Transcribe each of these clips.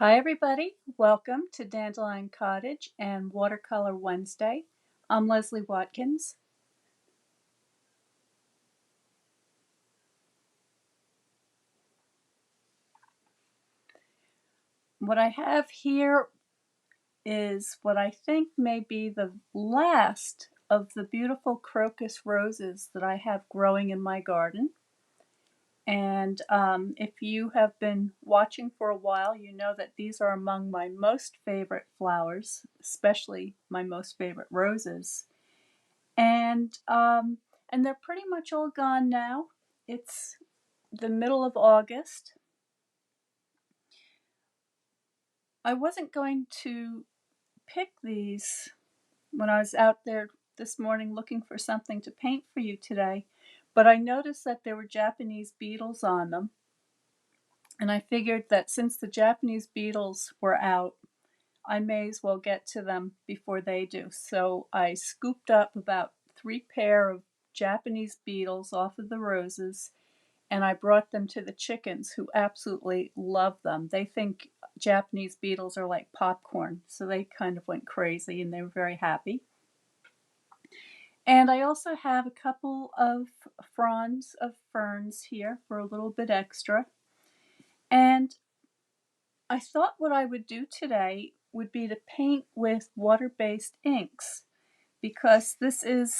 Hi everybody, welcome to Dandelion Cottage and Watercolor Wednesday. I'm Leslie Watkins. What I have here is what I think may be the last of the beautiful crocus roses that I have growing in my garden. And if you have been watching for a while, you know that these are among my most favorite flowers, especially my most favorite roses. And they're pretty much all gone now. It's the middle of August. I wasn't going to pick these when I was out there this morning looking for something to paint for you today, but I noticed that there were Japanese beetles on them, and I figured that since the Japanese beetles were out, I may as well get to them before they do. So I scooped up about 3 pair of Japanese beetles off of the roses, and I brought them to the chickens, who absolutely love them. They think Japanese beetles are like popcorn, so they kind of went crazy and they were very happy. And I also have a couple of fronds of ferns here for a little bit extra. And I thought what I would do today would be to paint with water-based inks, because this is,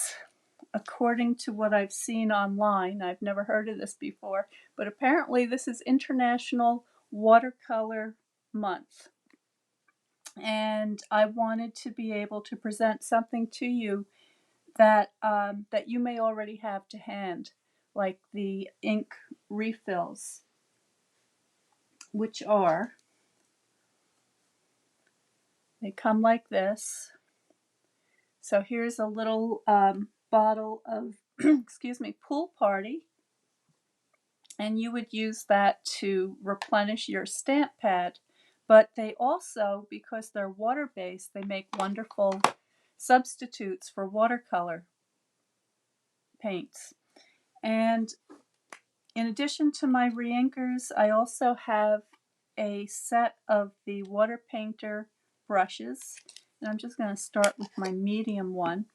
according to what I've seen online, I've never heard of this before, but apparently this is International Watercolor Month. And I wanted to be able to present something to you that that you may already have to hand, like the ink refills, which are, they come like this. So here's a little bottle of, excuse me, Pool Party, and you would use that to replenish your stamp pad. But they also, because they're water-based, they make wonderful substitutes for watercolor paints. And in addition to my reinkers, I also have a set of the water painter brushes. And I'm just going to start with my medium one.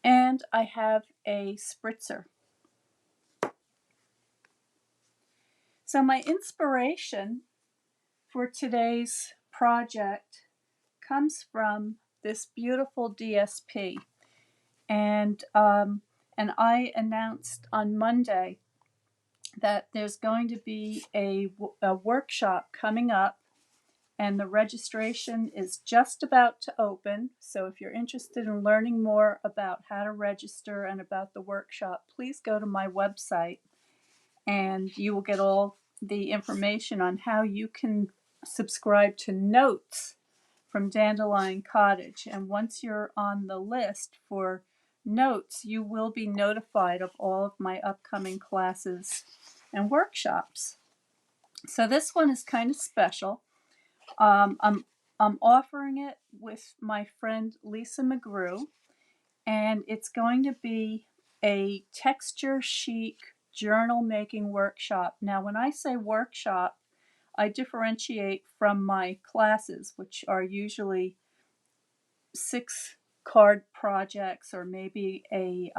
And I have a spritzer. So my inspiration for today's project comes from this beautiful DSP. And I announced on Monday that there's going to be a workshop coming up, and the registration is just about to open. So if you're interested in learning more about how to register and about the workshop, please go to my website and you will get all the information on how you can subscribe to notes from Dandelion Cottage. And once you're on the list for notes, you will be notified of all of my upcoming classes and workshops. So this one is kind of special. I'm offering it with my friend Lisa McGrew, and it's going to be a texture chic journal making workshop. Now, when I say workshop, I differentiate from my classes, which are usually 6 card projects or maybe a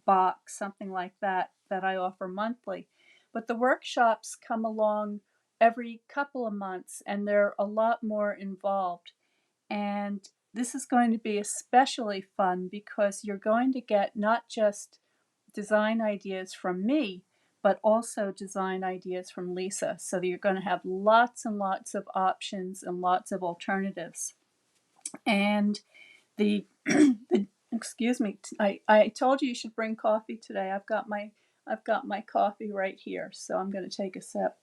box, something like that, that I offer monthly. But the workshops come along every couple of months, and they're a lot more involved. And this is going to be especially fun because you're going to get not just design ideas from me, but also design ideas from Lisa. So that you're going to have lots and lots of options and lots of alternatives. And the, excuse me, I told you should bring coffee today. I've got my coffee right here, so I'm going to take a sip.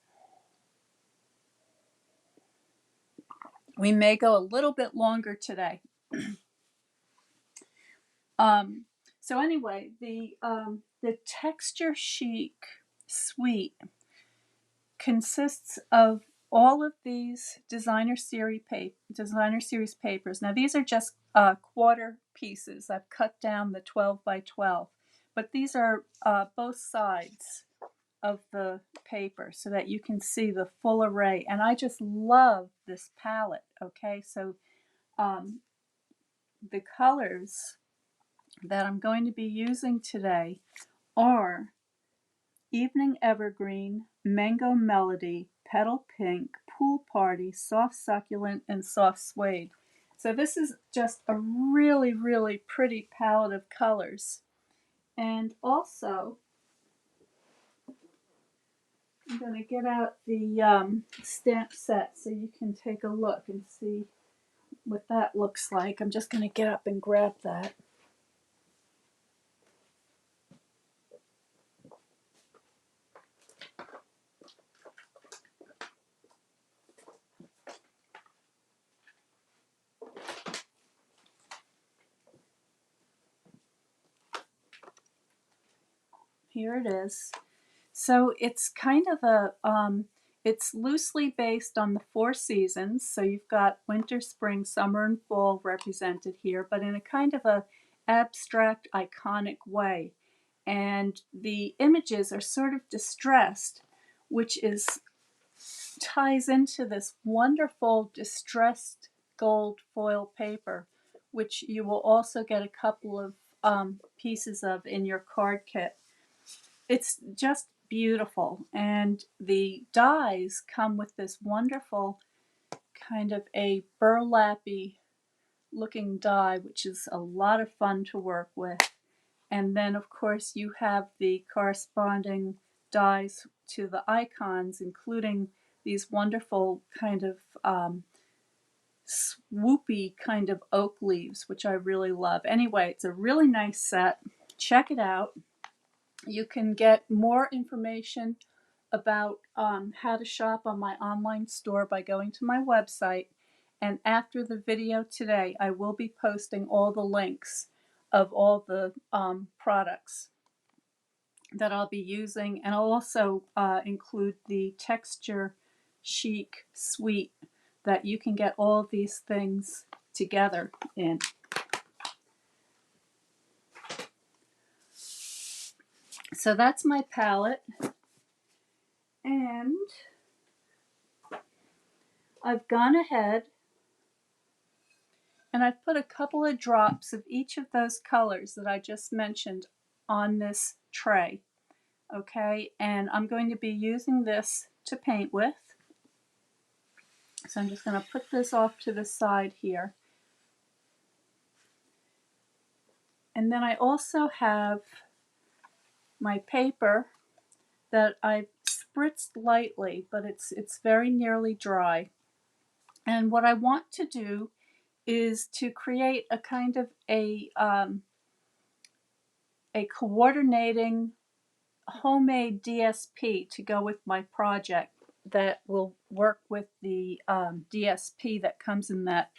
We may go a little bit longer today. So anyway, the Texture Chic suite consists of all of these designer series papers. Now these are just quarter pieces. I've cut down the 12 by 12, but these are both sides of the paper so that you can see the full array. And I just love this palette. Okay, so the colors that I'm going to be using today are Evening Evergreen, Mango Melody, Petal Pink, Pool Party, Soft Succulent, and Soft Suede. So this is just a really, really pretty palette of colors. And also, I'm going to get out the stamp set so you can take a look and see what that looks like. I'm just going to get up and grab that. Here it is. So it's kind of it's loosely based on the four seasons. So you've got winter, spring, summer, and fall represented here, but in a kind of a abstract, iconic way. And the images are sort of distressed, which ties into this wonderful distressed gold foil paper, which you will also get a couple of pieces of in your card kit. It's just beautiful, and the dies come with this wonderful kind of a burlappy looking die, which is a lot of fun to work with. And then of course you have the corresponding dies to the icons, including these wonderful kind of swoopy kind of oak leaves, which I really love. Anyway, it's a really nice set. Check it out. You can get more information about how to shop on my online store by going to my website. And after the video today, I will be posting all the links of all the products that I'll be using. And I'll also include the texture Chic suite that you can get all of these things together in. So that's my palette. And I've gone ahead and I've put a couple of drops of each of those colors that I just mentioned on this tray. Okay, and I'm going to be using this to paint with. So I'm just going to put this off to the side here. And then I also have my paper that I've spritzed lightly, but it's very nearly dry. And what I want to do is to create a kind of a coordinating homemade DSP to go with my project that will work with the DSP that comes in that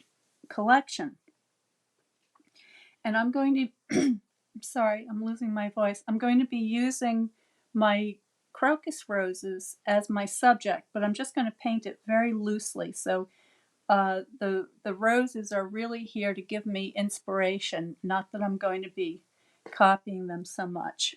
collection. And I'm going to, sorry, I'm losing my voice. I'm going to be using my crocus roses as my subject, but I'm just going to paint it very loosely. So the roses are really here to give me inspiration, not that I'm going to be copying them so much.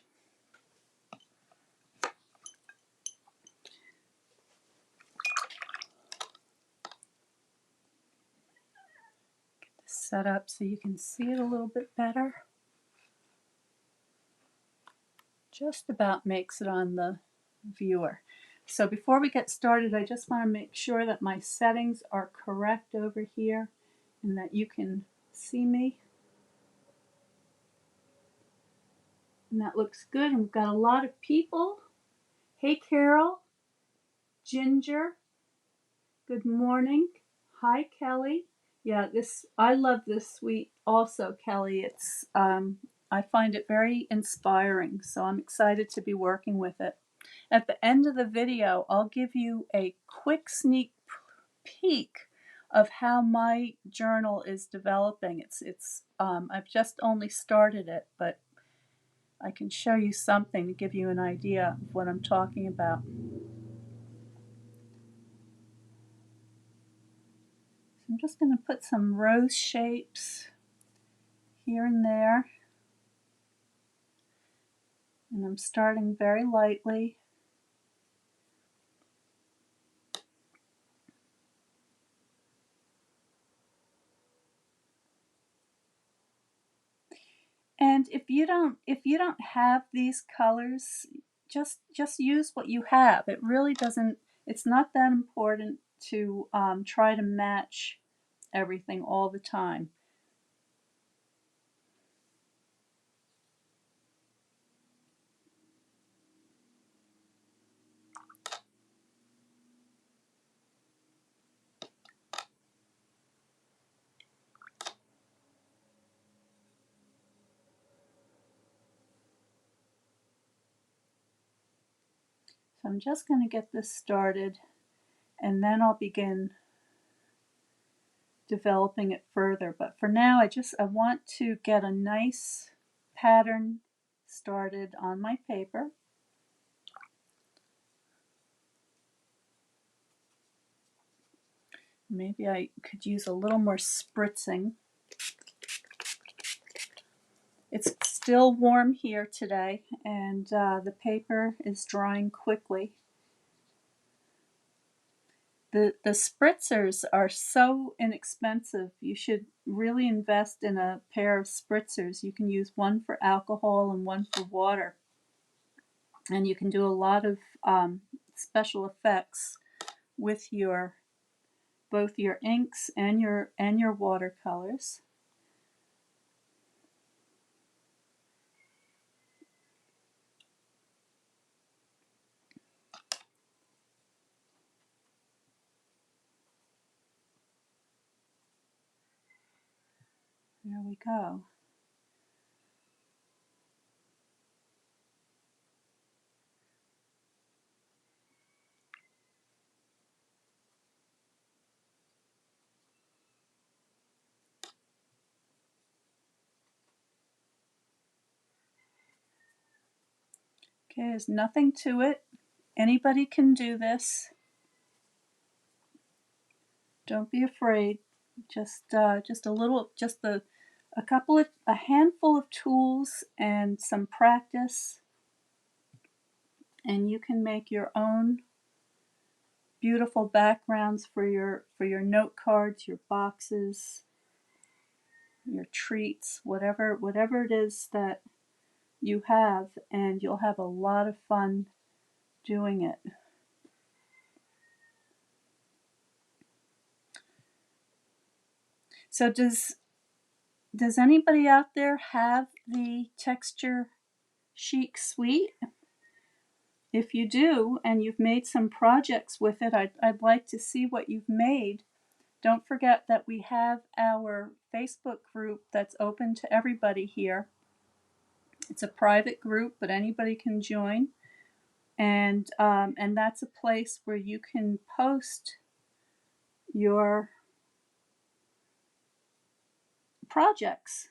Set up so you can see it a little bit better. Just about makes it on the viewer. So before we get started, I just want to make sure that my settings are correct over here and that you can see me. And that looks good. And we've got a lot of people. Hey Carol, Ginger, good morning. Hi Kelly. Yeah, I love this suite also, Kelly. It's I find it very inspiring, so I'm excited to be working with it. At the end of the video, I'll give you a quick sneak peek of how my journal is developing. I've just only started it, but I can show you something to give you an idea of what I'm talking about. I'm just going to put some rose shapes here and there. And I'm starting very lightly. And if you don't have these colors, just use what you have. It really doesn't. It's not that important to try to match everything all the time. So I'm just going to get this started, and then I'll begin developing it further. But for now, I want to get a nice pattern started on my paper. Maybe I could use a little more spritzing. It's still warm here today, and the paper is drying quickly. The spritzers are so inexpensive. You should really invest in a pair of spritzers. You can use one for alcohol and one for water, and you can do a lot of special effects with your both your inks and your watercolors. There we go. Okay, there's nothing to it. Anybody can do this. Don't be afraid. Just a little, a handful of tools and some practice, and you can make your own beautiful backgrounds for your note cards, your boxes, your treats, whatever it is that you have, and you'll have a lot of fun doing it. So does anybody out there have the texture Chic suite? If you do, and you've made some projects with it, I'd like to see what you've made. Don't forget that we have our Facebook group that's open to everybody here. It's a private group, but anybody can join, and that's a place where you can post your projects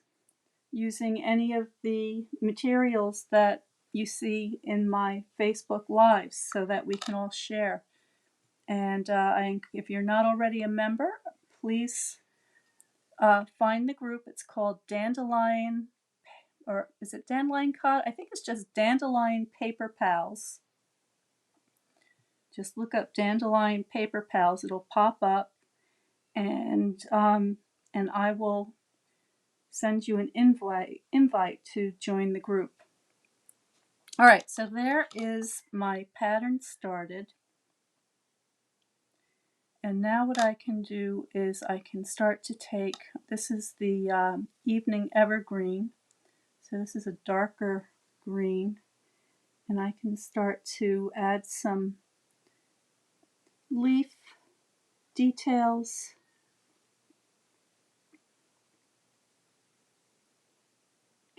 using any of the materials that you see in my Facebook Lives, so that we can all share. And if you're not already a member, please find the group. It's called Dandelion, or is it Dandelion Cottage? I think it's just Dandelion Paper Pals. Just look up Dandelion Paper Pals. It'll pop up, and I will send you an invite to join the group. All right, so there is my pattern started. And now what I can do is I can start to take, this is the Evening Evergreen, so this is a darker green, and I can start to add some leaf details.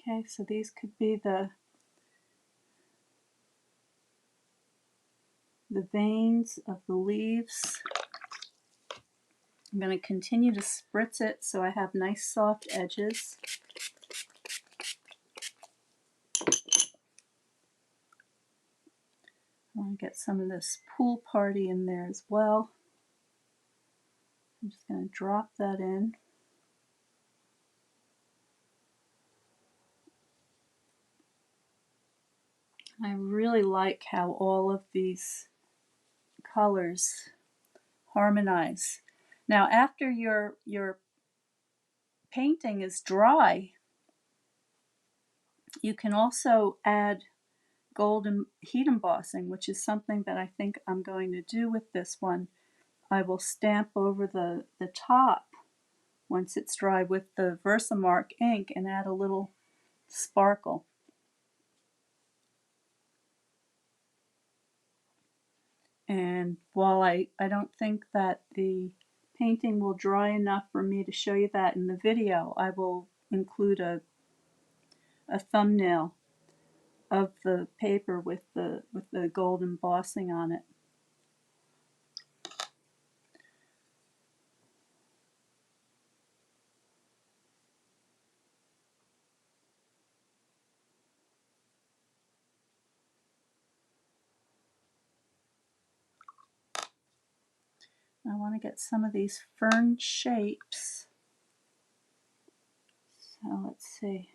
Okay, so these could be the veins of the leaves. I'm going to continue to spritz it so I have nice soft edges. I want to get some of this pool party in there as well. I'm just going to drop that in. I really like how all of these colors harmonize. Now, after your painting is dry, You can also add gold and heat embossing, which is something that I think I'm going to do with this one. I will stamp over the top once it's dry with the Versamark ink and add a little sparkle. And while I don't think that the painting will dry enough for me to show you that in the video, I will include a thumbnail of the paper with the gold embossing on it. I want to get some of these fern shapes. So let's see.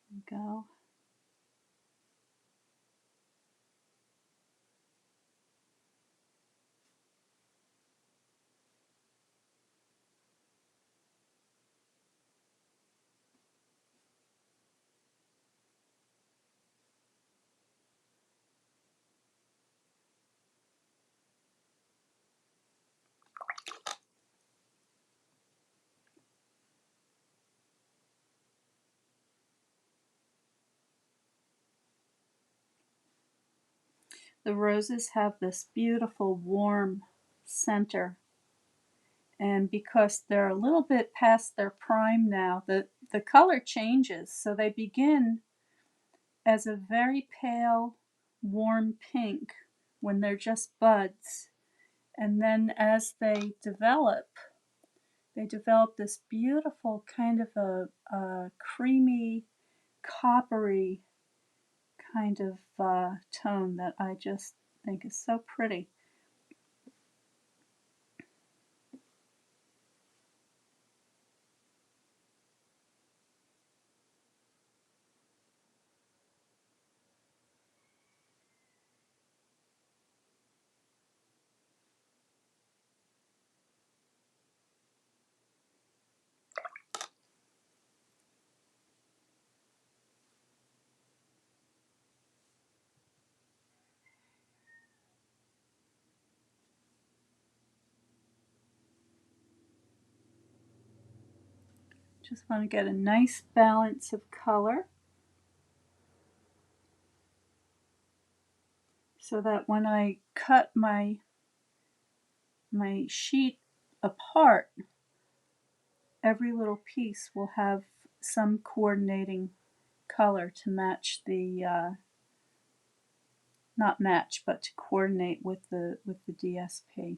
There we go. The roses have this beautiful warm center, and because they're a little bit past their prime now, the color changes. So they begin as a very pale warm pink when they're just buds, and then as they develop this beautiful kind of a creamy coppery kind of tone that I just think is so pretty. Just want to get a nice balance of color so that when I cut my sheet apart, every little piece will have some coordinating color to match the not match, but to coordinate with the DSP.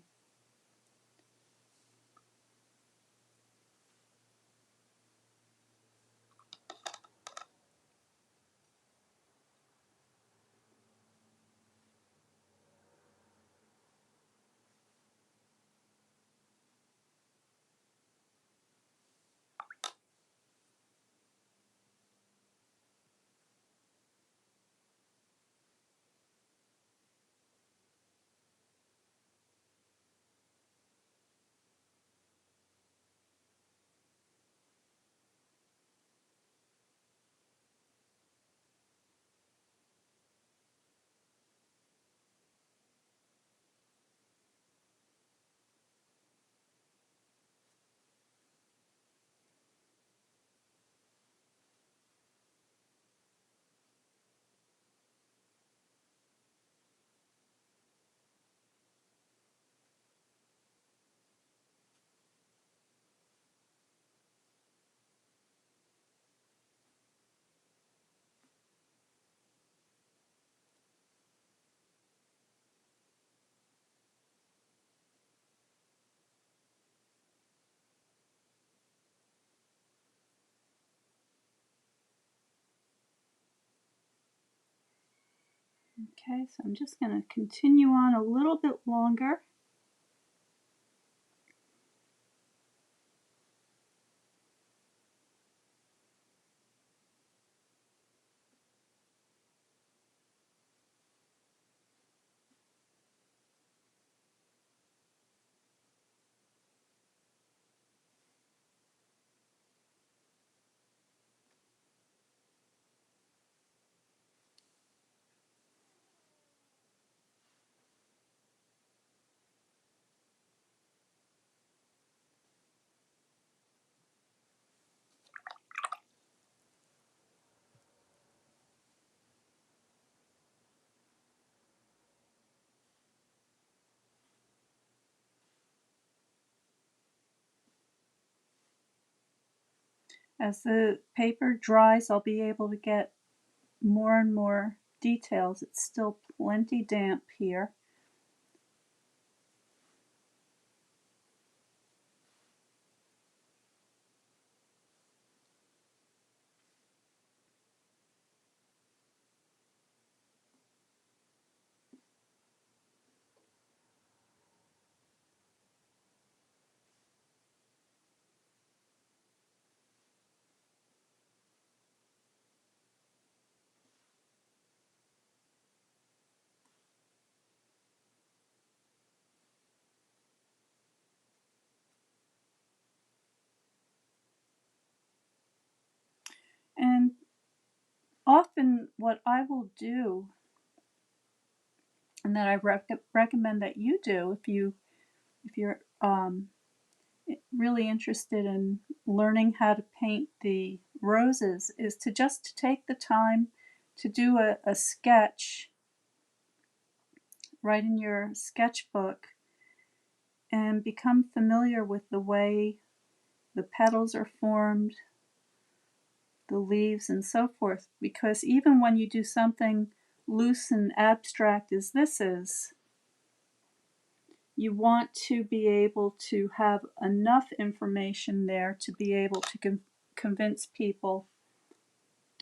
Okay, so I'm just going to continue on a little bit longer. As the paper dries, I'll be able to get more and more details. It's still plenty damp here. And often what I will do, and that I recommend that you do if you're really interested in learning how to paint the roses, is to just take the time to do a sketch right in your sketchbook and become familiar with the way the petals are formed, the leaves, and so forth. Because even when you do something loose and abstract as this is, you want to be able to have enough information there to be able to convince people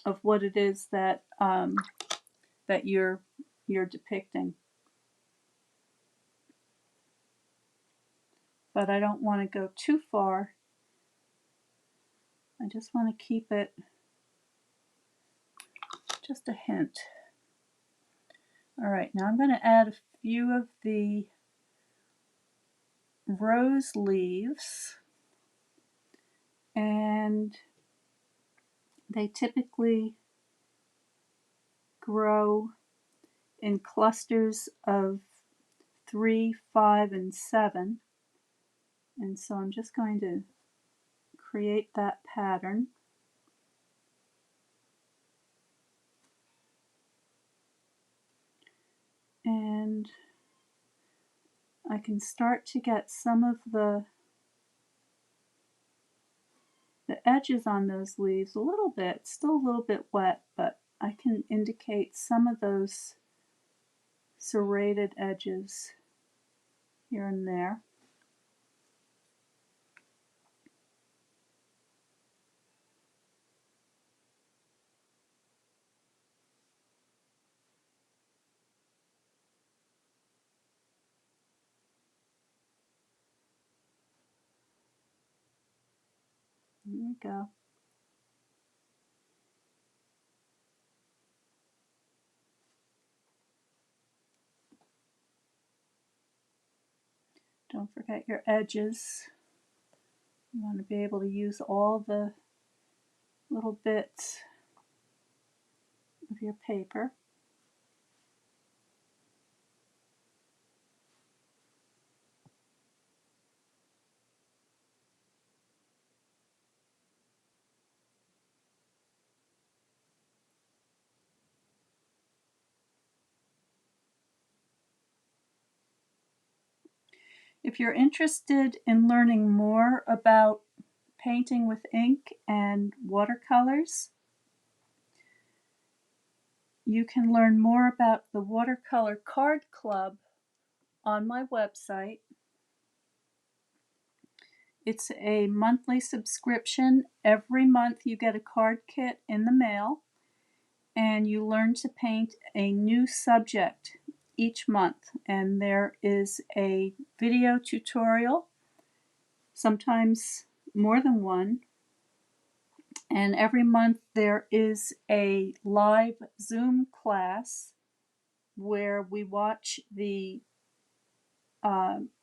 of what it is that that you're depicting. But I don't want to go too far. I just want to keep it just a hint. All right, now I'm going to add a few of the rose leaves, and they typically grow in clusters of 3, 5, and 7. And so I'm just going to create that pattern. And I can start to get some of the edges on those leaves a little bit, still a little bit wet, but I can indicate some of those serrated edges here and there. There we go. Don't forget your edges. You want to be able to use all the little bits of your paper. If you're interested in learning more about painting with ink and watercolors, you can learn more about the Watercolor Card Club on my website. It's a monthly subscription. Every month you get a card kit in the mail, and you learn to paint a new subject each month. And there is a video tutorial, sometimes more than one. And every month there is a live Zoom class where we watch the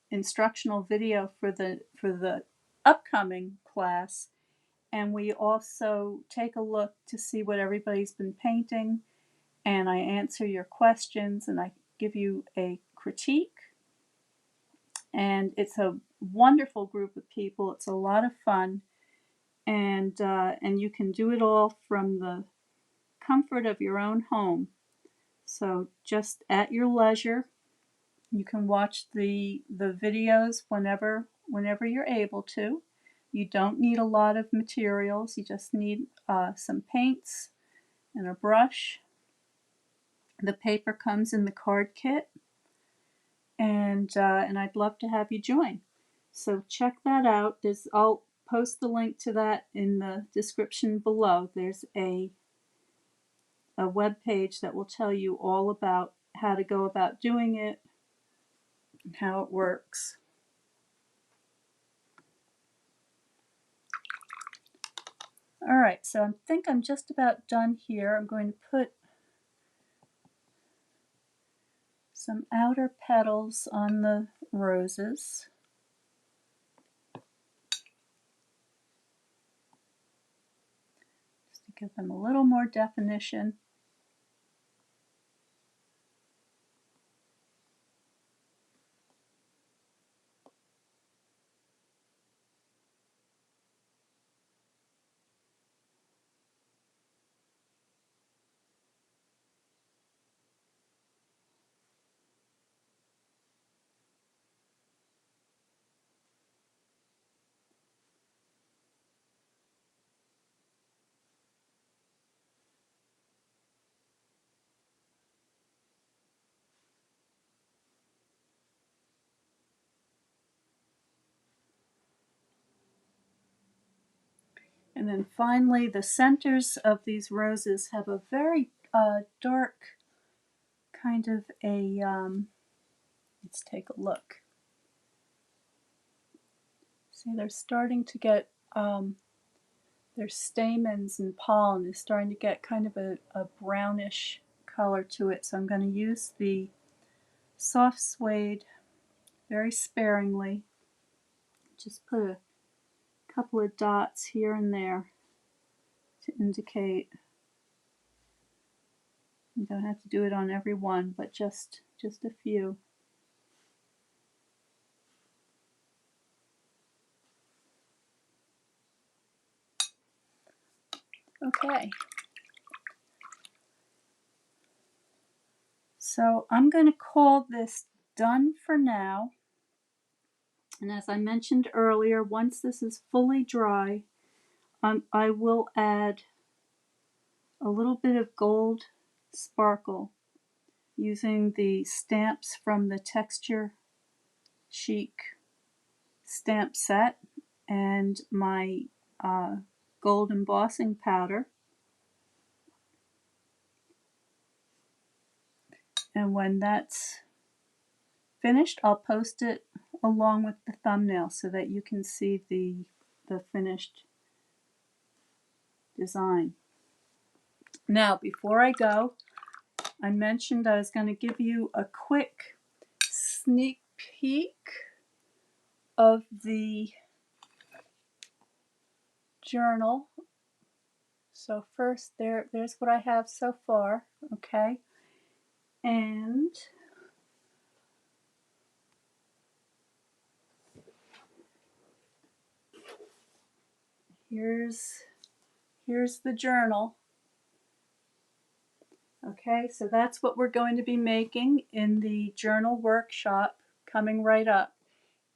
instructional video for the upcoming class, and we also take a look to see what everybody's been painting, and I answer your questions and I give you a critique. And it's a wonderful group of people. It's a lot of fun, and you can do it all from the comfort of your own home. So just at your leisure, you can watch the videos whenever you're able to. You don't need a lot of materials. You just need some paints and a brush. The paper comes in the card kit, and I'd love to have you join. So check that out. I'll post the link to that in the description below. There's a web page that will tell you all about how to go about doing it and how it works. All right, so I think I'm just about done here. I'm going to put some outer petals on the roses. Just to give them a little more definition. And then finally, the centers of these roses have a very dark kind of a, let's take a look. See, they're starting to get, their stamens and pollen is starting to get kind of a brownish color to it. So I'm going to use the soft suede very sparingly. Just put a couple of dots here and there to indicate. You don't have to do it on every one, but just a few. Okay. So I'm going to call this done for now. And as I mentioned earlier, once this is fully dry, I will add a little bit of gold sparkle using the stamps from the Texture Chic stamp set and my gold embossing powder. And when that's finished, I'll post it along with the thumbnail so that you can see the finished design. Now, before I go, I mentioned I was going to give you a quick sneak peek of the journal. So first, there's what I have so far, okay? And here's the journal. Okay, so that's what we're going to be making in the journal workshop coming right up.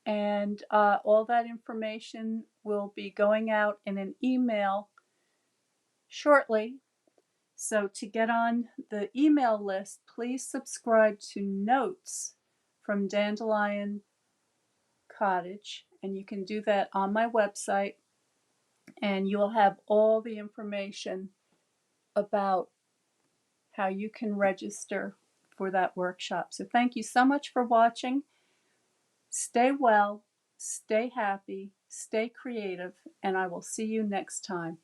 And all that information will be going out in an email shortly. So to get on the email list, please subscribe to Notes from Dandelion Cottage. And you can do that on my website. And you'll have all the information about how you can register for that workshop. So thank you so much for watching. Stay well, stay happy, stay creative, and I will see you next time.